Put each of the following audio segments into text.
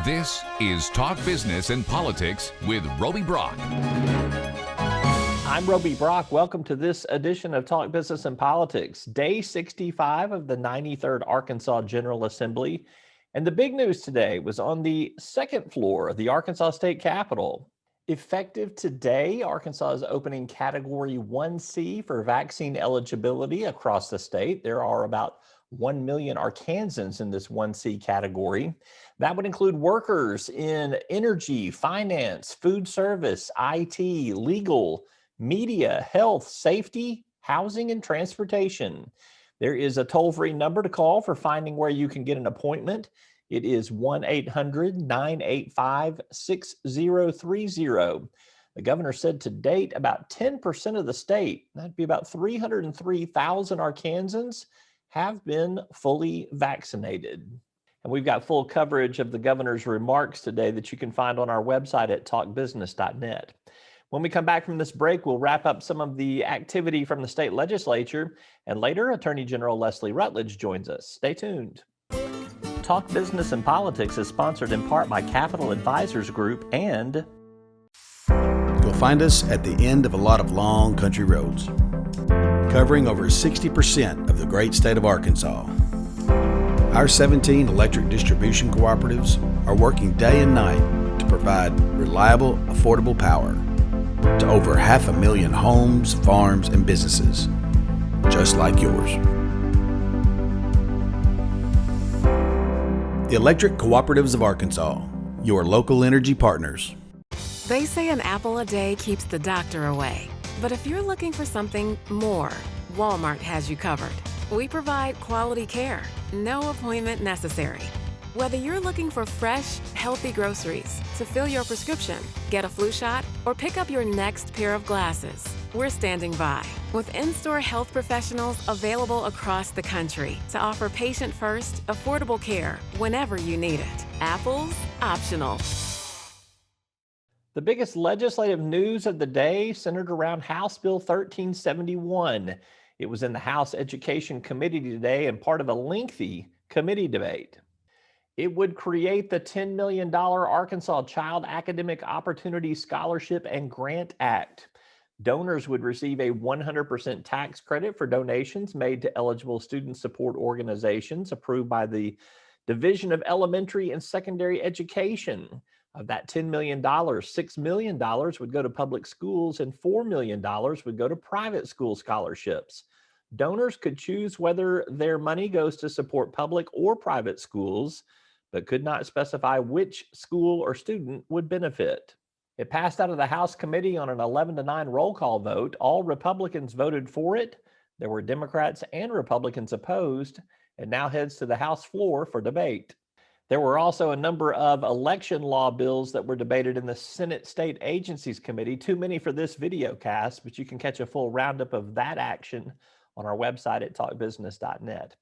This is Talk Business and Politics with Roby Brock. I'm Roby Brock. Welcome to this edition of Talk Business and Politics, day 65 of the 93rd Arkansas General Assembly. And the big news today was on the second floor of the Arkansas State Capitol. Effective today, Arkansas is opening Category 1C for vaccine eligibility across the state. There are about 1 million Arkansans in this 1C category. That would include workers in energy, finance, food service, IT, legal, media, health, safety, housing, and transportation. There is a toll-free number to call for finding where you can get an appointment. It is 1-800-985-6030. The governor said to date, about 10% of the state, that'd be about 303,000 Arkansans, have been fully vaccinated. And we've got full coverage of the governor's remarks today that you can find on our website at talkbusiness.net. When we come back from this break, we'll wrap up some of the activity from the state legislature, and later Attorney General Leslie Rutledge joins us. Stay tuned. Talk Business and Politics is sponsored in part by Capital Advisors Group and... You'll find us at the end of a lot of long country roads, covering over 60% of the great state of Arkansas. Our 17 electric distribution cooperatives are working day and night to provide reliable, affordable power to over 500,000 homes, farms, and businesses, just like yours. The Electric Cooperatives of Arkansas, your local energy partners. They say an apple a day keeps the doctor away. But if you're looking for something more, Walmart has you covered. We provide quality care, no appointment necessary. Whether you're looking for fresh, healthy groceries to fill your prescription, get a flu shot, or pick up your next pair of glasses, we're standing by with in-store health professionals available across the country to offer patient-first, affordable care whenever you need it. Apples, optional. The biggest legislative news of the day centered around House Bill 1371. It was in the House Education Committee today and part of a lengthy committee debate. It would create the $10 million Arkansas Child Academic Opportunity Scholarship and Grant Act. Donors would receive a 100% tax credit for donations made to eligible student support organizations approved by the Division of Elementary and Secondary Education. Of that $10 million, $6 million would go to public schools and $4 million would go to private school scholarships. Donors could choose whether their money goes to support public or private schools, but could not specify which school or student would benefit. It passed out of the House committee on an 11-9 roll call vote. All Republicans voted for it. There were Democrats and Republicans opposed, and now heads to the House floor for debate. There were also a number of election law bills that were debated in the Senate State Agencies Committee. Too many for this video cast, but you can catch a full roundup of that action on our website at talkbusiness.net.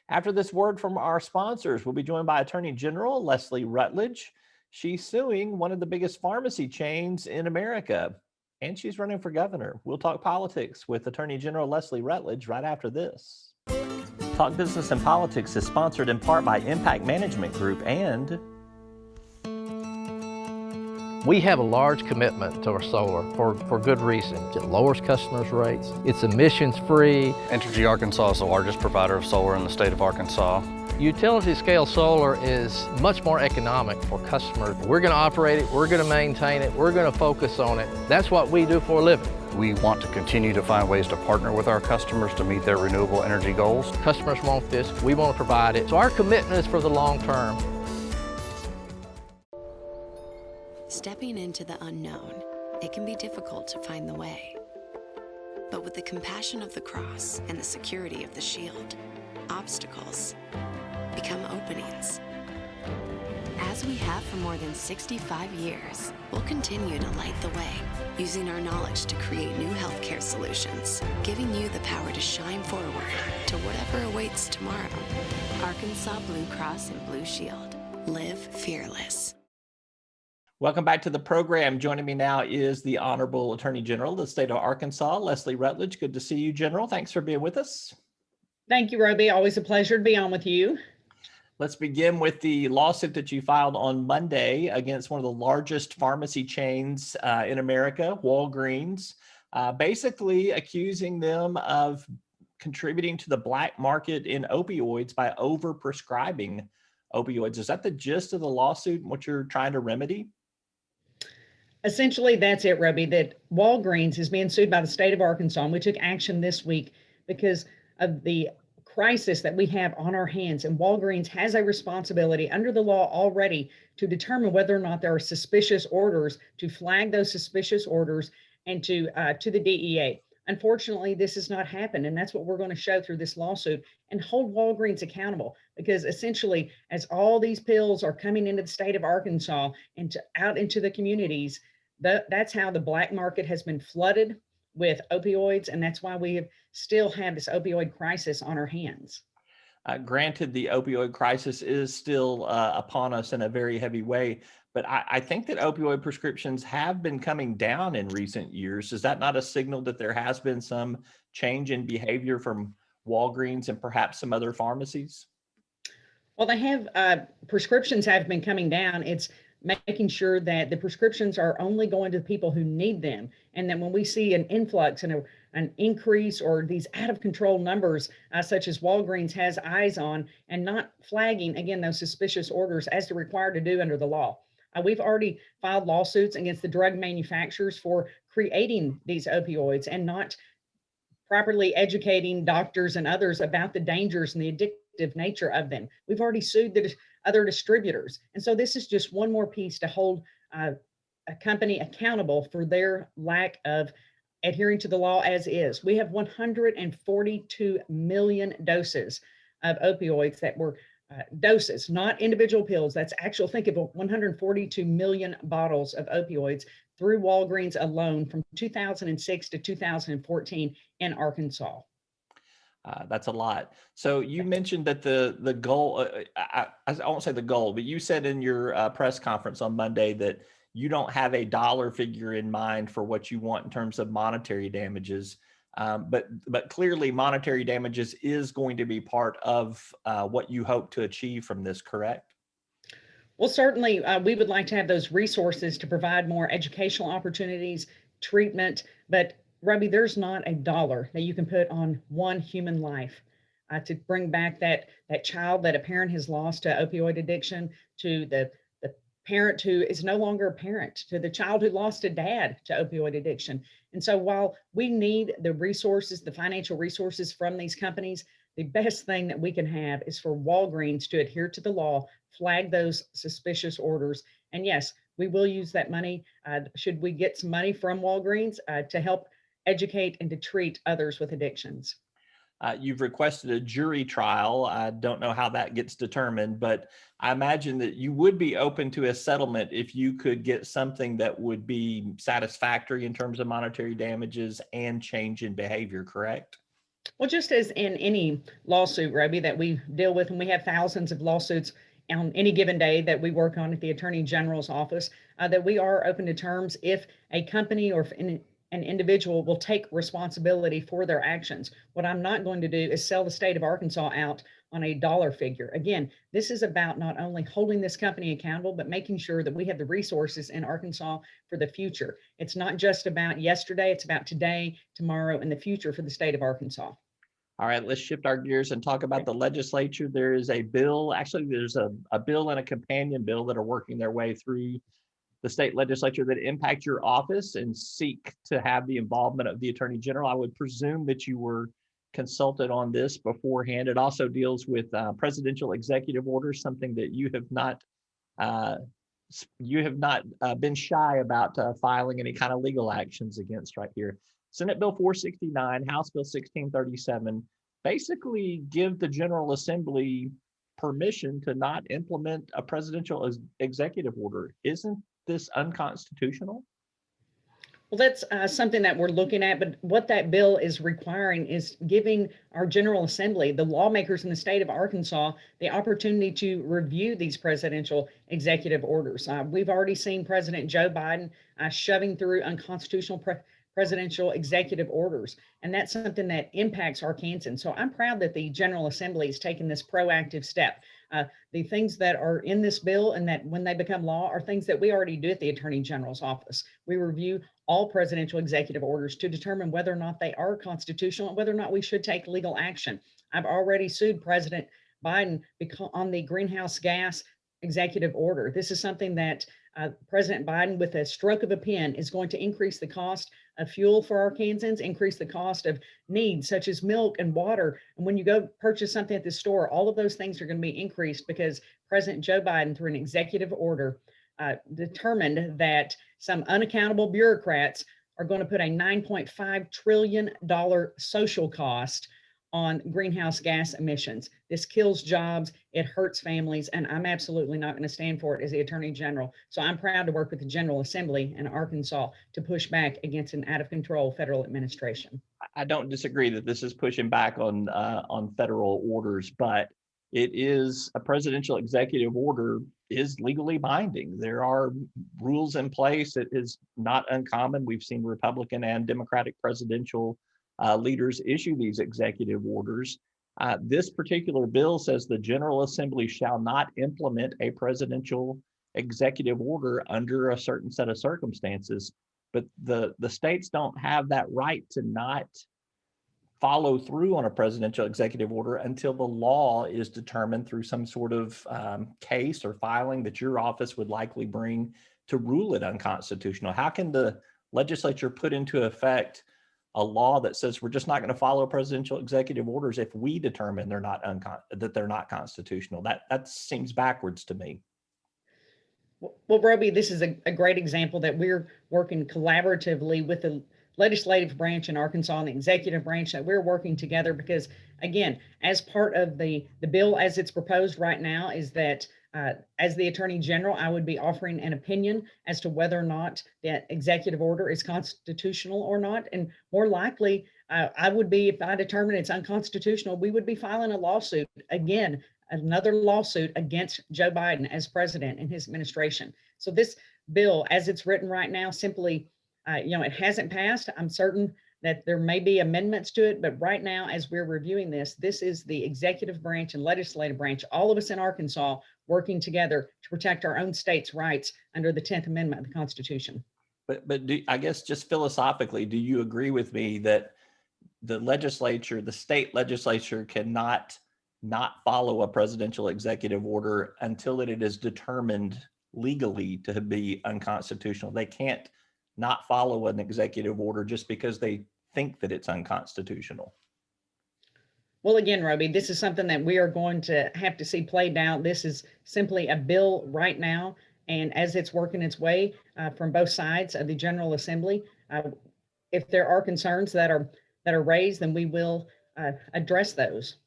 After this word from our sponsors, we'll be joined by Attorney General Leslie Rutledge. She's suing one of the biggest pharmacy chains in America, and she's running for governor. We'll talk politics with Attorney General Leslie Rutledge right after this. Talk Business and Politics is sponsored in part by Impact Management Group and... We have a large commitment to our solar for good reason. It lowers customers' rates, it's emissions-free. Entergy Arkansas is the largest provider of solar in the state of Arkansas. Utility-scale solar is much more economic for customers. We're going to operate it, we're going to maintain it, we're going to focus on it. That's what we do for a living. We want to continue to find ways to partner with our customers to meet their renewable energy goals. Customers want this, we want to provide it. So our commitment is for the long term. Stepping into the unknown, it can be difficult to find the way. But with the compassion of the cross and the security of the shield, obstacles become openings. As we have for more than 65 years, we'll continue to light the way, using our knowledge to create new healthcare solutions, giving you the power to shine forward to whatever awaits tomorrow. Arkansas Blue Cross and Blue Shield. Live fearless. Welcome back to the program. Joining me now is the Honorable Attorney General of the state of Arkansas, Leslie Rutledge. Good to see you, General. Thanks for being with us. Thank you, Roby. Always a pleasure to be on with you. Let's begin with the lawsuit that you filed on Monday against one of the largest pharmacy chains in America, Walgreens, basically accusing them of contributing to the black market in opioids by overprescribing opioids. Is that the gist of the lawsuit and what you're trying to remedy? Essentially, that's it, Robbie, that Walgreens is being sued by the state of Arkansas. And we took action this week because of the crisis that we have on our hands. And Walgreens has a responsibility under the law already to determine whether or not there are suspicious orders, to flag those suspicious orders and to the DEA. Unfortunately, this has not happened. And that's what we're going to show through this lawsuit and hold Walgreens accountable, because essentially, as all these pills are coming into the state of Arkansas and out into the communities, that's how the black market has been flooded with opioids. And that's why we still have this opioid crisis on our hands. Granted, the opioid crisis is still upon us in a very heavy way, but I think that opioid prescriptions have been coming down in recent years. Is that not a signal that there has been some change in behavior from Walgreens and perhaps some other pharmacies? Well, they have prescriptions have been coming down. It's making sure that the prescriptions are only going to the people who need them. And then when we see an influx and an increase or these out of control numbers, such as Walgreens has eyes on and not flagging, again, those suspicious orders as they're required to do under the law. We've already filed lawsuits against the drug manufacturers for creating these opioids and not properly educating doctors and others about the dangers and the addictive nature of them. We've already sued the other distributors. And so this is just one more piece to hold a company accountable for their lack of adhering to the law as is. We have 142 million doses of opioids that were doses, not individual pills. That's actual, think of 142 million bottles of opioids through Walgreens alone from 2006 to 2014 in Arkansas. That's a lot. So you mentioned that the goal, I won't say the goal, but you said in your press conference on Monday that you don't have a dollar figure in mind for what you want in terms of monetary damages. But clearly monetary damages is going to be part of what you hope to achieve from this, correct? Well, certainly we would like to have those resources to provide more educational opportunities, treatment, but Robbie, there's not a dollar that you can put on one human life to bring back that child that a parent has lost to opioid addiction, to the parent who is no longer a parent, to the child who lost a dad to opioid addiction. And so while we need the resources, the financial resources from these companies, the best thing that we can have is for Walgreens to adhere to the law, flag those suspicious orders. And yes, we will use that money. Should we get some money from Walgreens to help educate and to treat others with addictions? You've requested a jury trial. I don't know how that gets determined, but I imagine that you would be open to a settlement if you could get something that would be satisfactory in terms of monetary damages and change in behavior, correct? Well, just as in any lawsuit, Robbie, that we deal with, and we have thousands of lawsuits on any given day that we work on at the Attorney General's office, that we are open to terms if a company or if an individual will take responsibility for their actions. What I'm not going to do is sell the state of Arkansas out on a dollar figure. Again, this is about not only holding this company accountable, but making sure that we have the resources in Arkansas for the future. It's not just about yesterday, it's about today, tomorrow, and the future for the state of Arkansas. All right, let's shift our gears and talk about the legislature. There is a bill, actually there's a bill and a companion bill that are working their way through the state legislature that impact your office and seek to have the involvement of the Attorney General. I would presume that you were consulted on this beforehand. It also deals with presidential executive orders, something that you have not been shy about filing any kind of legal actions against right here. Senate Bill 469, House Bill 1637, basically give the General Assembly permission to not implement a presidential executive order. Isn't this unconstitutional? Well, that's something that we're looking at, but what that bill is requiring is giving our General Assembly, the lawmakers in the state of Arkansas, the opportunity to review these presidential executive orders. We've already seen President Joe Biden shoving through unconstitutional presidential executive orders, and that's something that impacts Arkansans. So I'm proud that the General Assembly is taking this proactive step. The things that are in this bill and that when they become law are things that we already do at the Attorney General's office. We review all presidential executive orders to determine whether or not they are constitutional and whether or not we should take legal action. I've already sued President Biden on the greenhouse gas executive order. This is something that President Biden, with a stroke of a pen, is going to increase the cost of fuel for Arkansans, increase the cost of needs such as milk and water. And when you go purchase something at the store, all of those things are going to be increased because President Joe Biden, through an executive order, determined that some unaccountable bureaucrats are going to put a $9.5 trillion social cost on greenhouse gas emissions. This kills jobs, it hurts families, and I'm absolutely not going to stand for it as the Attorney General. So I'm proud to work with the General Assembly in Arkansas to push back against an out of control federal administration. I don't disagree that this is pushing back on federal orders, but it is a presidential executive order is legally binding. There are rules in place. It is not uncommon. We've seen Republican and Democratic presidential leaders issue these executive orders. This particular bill says the General Assembly shall not implement a presidential executive order under a certain set of circumstances, but the states don't have that right to not follow through on a presidential executive order until the law is determined through some sort of case or filing that your office would likely bring to rule it unconstitutional. How can the legislature put into effect a law that says we're just not going to follow presidential executive orders if we determine that they're not constitutional? That seems backwards to me. Well, Roby, this is a great example that we're working collaboratively with the legislative branch in Arkansas and the executive branch, that we're working together because, again, as part of the bill as it's proposed right now, is that as the Attorney General, I would be offering an opinion as to whether or not that executive order is constitutional or not. And more likely, I would be, if I determine it's unconstitutional, we would be filing a lawsuit, again, another lawsuit against Joe Biden as president and his administration. So this bill, as it's written right now, simply, it hasn't passed. I'm certain that there may be amendments to it, but right now, as we're reviewing this, this is the executive branch and legislative branch, all of us in Arkansas working together to protect our own state's rights under the 10th Amendment of the Constitution. But I guess just philosophically, do you agree with me that the legislature, the state legislature, cannot not follow a presidential executive order until it is determined legally to be unconstitutional? They can't not follow an executive order just because they think that it's unconstitutional. Well, again, Roby, this is something that we are going to have to see played out. This is simply a bill right now. And as it's working its way from both sides of the General Assembly, if there are concerns that are raised, then we will address those.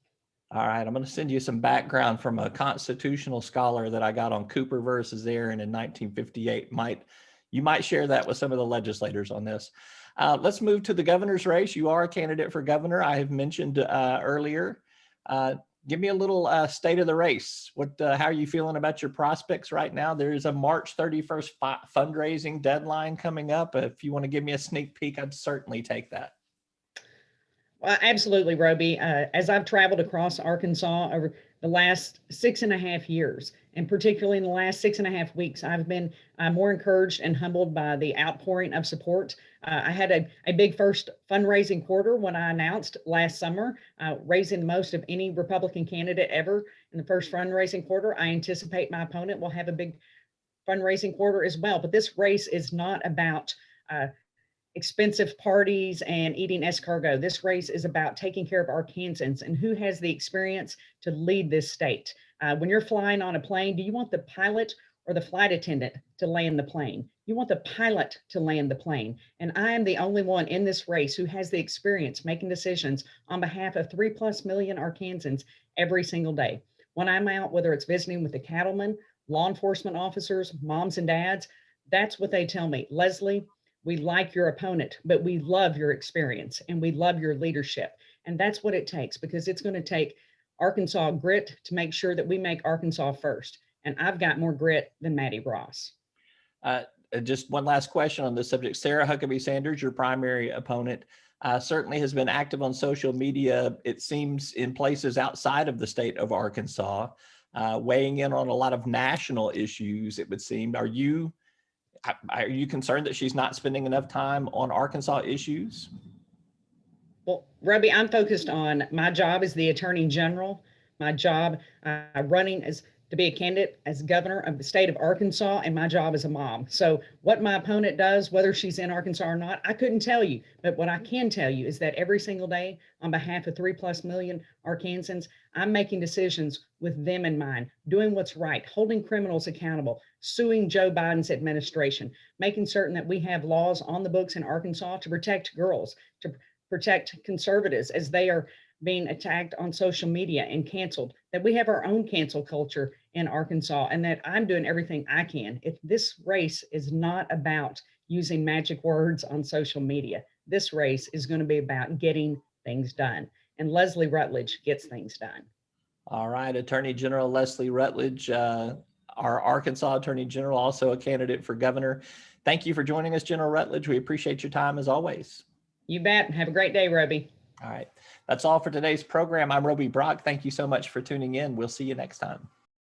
All right, I'm going to send you some background from a constitutional scholar that I got on Cooper versus Aaron in 1958. You might share that with some of the legislators on this. Let's move to the governor's race. You are a candidate for governor. I have mentioned earlier. Give me a little state of the race. How are you feeling about your prospects right now? There is a March 31st fundraising deadline coming up. If you want to give me a sneak peek, I'd certainly take that. Well, absolutely, Roby. As I've traveled across Arkansas over the last 6.5 years, and particularly in the last 6.5 weeks, I've been more encouraged and humbled by the outpouring of support. I had a big first fundraising quarter when I announced last summer, raising the most of any Republican candidate ever in the first fundraising quarter. I anticipate my opponent will have a big fundraising quarter as well. But this race is not about expensive parties and eating escargot. This race is about taking care of Arkansans and who has the experience to lead this state. When you're flying on a plane, do you want the pilot or the flight attendant to land the plane? You want the pilot to land the plane. And I am the only one in this race who has the experience making decisions on behalf of 3+ million Arkansans every single day. When I'm out, whether it's visiting with the cattlemen, law enforcement officers, moms and dads, that's what they tell me. Leslie, we like your opponent, but we love your experience and we love your leadership. And that's what it takes, because it's going to take Arkansas grit to make sure that we make Arkansas first. And I've got more grit than Maddie Ross. Just one last question on this subject. Sarah Huckabee Sanders, your primary opponent, certainly has been active on social media, it seems, in places outside of the state of Arkansas. weighing in on a lot of national issues, it would seem. Are you concerned that she's not spending enough time on Arkansas issues? Well, Robbie, I'm focused on my job as the Attorney General. My job running as to be a candidate as governor of the state of Arkansas, and my job as a mom. So what my opponent does, whether she's in Arkansas or not, I couldn't tell you. But what I can tell you is that every single day, on behalf of 3+ million Arkansans, I'm making decisions with them in mind, doing what's right, holding criminals accountable, suing Joe Biden's administration, making certain that we have laws on the books in Arkansas to protect girls, to protect conservatives as they are being attacked on social media and canceled, that we have our own cancel culture in Arkansas, and that I'm doing everything I can. If this race is not about using magic words on social media, this race is going to be about getting things done. And Leslie Rutledge gets things done. All right, Attorney General Leslie Rutledge, our Arkansas Attorney General, also a candidate for governor. Thank you for joining us, General Rutledge. We appreciate your time as always. You bet. Have a great day, Roby. All right. That's all for today's program. I'm Roby Brock. Thank you so much for tuning in. We'll see you next time.